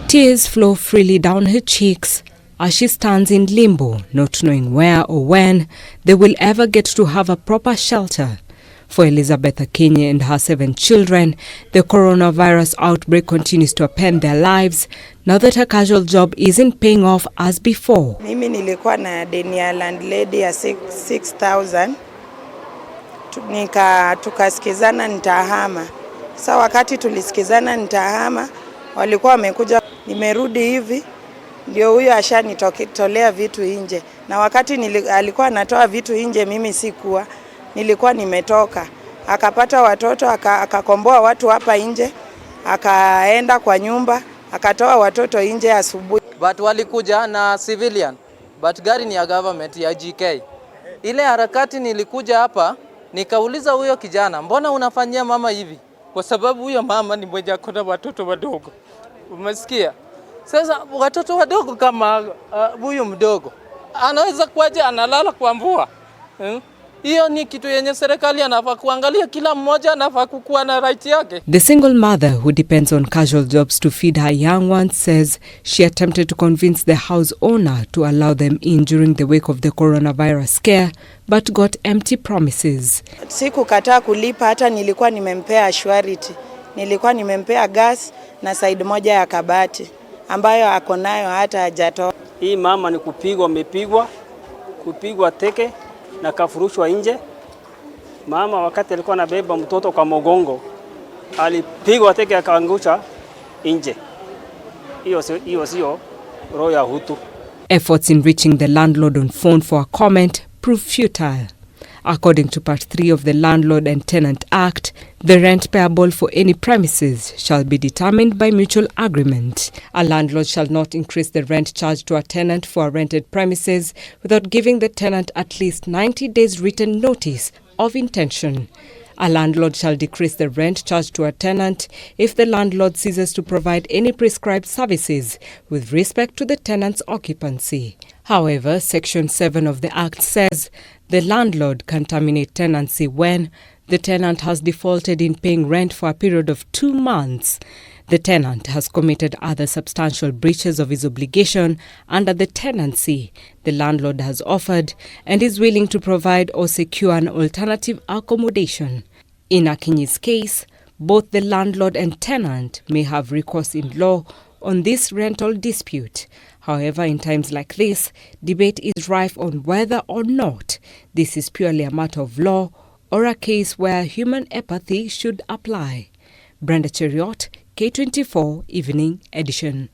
Tears flow freely down her cheeks as she stands in limbo, not knowing where or when they will ever get to have a proper shelter. For Elizabeth Akinyi and her 7 children, the coronavirus outbreak continues to upend their lives now that her casual job isn't paying off as before. Mimi nilikuwa na deni ya landlady ya 6,000. Tukasikizana nitahama. Sasa wakati tulisikizana nitahama, walikuwa wamekuja, nimerudi hivi, ndio huyo ashanitolea vitu nje. Na wakati alikuwa anatoa vitu nje, mimi sikuwa, nilikuwa nimetoka. Akapata watoto, akakomboa watu hapa nje, akaenda kwa nyumba, akatoa watoto nje asubuhi. But walikuja na civilian, but gari ni ya government ya GK. Ile harakati nilikuja hapa, nikauliza huyo kijana, mbona unafanyia mama hivi? Kwa sababu huyo mama ni mwenye akona watoto wadogo. Umesikia? Sasa watoto wadogo kama huyu mdogo anaweza kuaje analala kwa mvua? Hiyo ni kitu yenye serikali anafaa kuangalia, kila mmoja anafaa kukuwa na right yake. The single mother who depends on casual jobs to feed her young ones says she attempted to convince the house owner to allow them in during the wake of the coronavirus scare but got empty promises. Sikukataa kulipa, hata nilikuwa nimempea surety. Nilikuwa nimempea gas na side moja ya kabati ambayo ako nayo hata hajatoa. Hii mama ni kupigwa teke na kafurushwa nje. Mama wakati alikuwa anabeba mtoto kwa mgongo alipigwa teke akaangusha nje. Hiyo sio roho ya Hutu. Efforts in reaching the landlord on phone for a comment proved futile. According to Part 3 of the Landlord and Tenant Act, the rent payable for any premises shall be determined by mutual agreement. A landlord shall not increase the rent charged to a tenant for a rented premises without giving the tenant at least 90 days written notice of intention. A landlord shall decrease the rent charged to a tenant if the landlord ceases to provide any prescribed services with respect to the tenant's occupancy. However, Section 7 of the Act says the landlord can terminate tenancy when the tenant has defaulted in paying rent for a period of 2 months, the tenant has committed other substantial breaches of his obligation under the tenancy the landlord has offered and is willing to provide or secure an alternative accommodation. In Akinyi's case, both the landlord and tenant may have recourse in law on this rental dispute. However, in times like this, debate is rife on whether or not this is purely a matter of law or a case where human empathy should apply. Brenda Cheriot, K24 Evening Edition.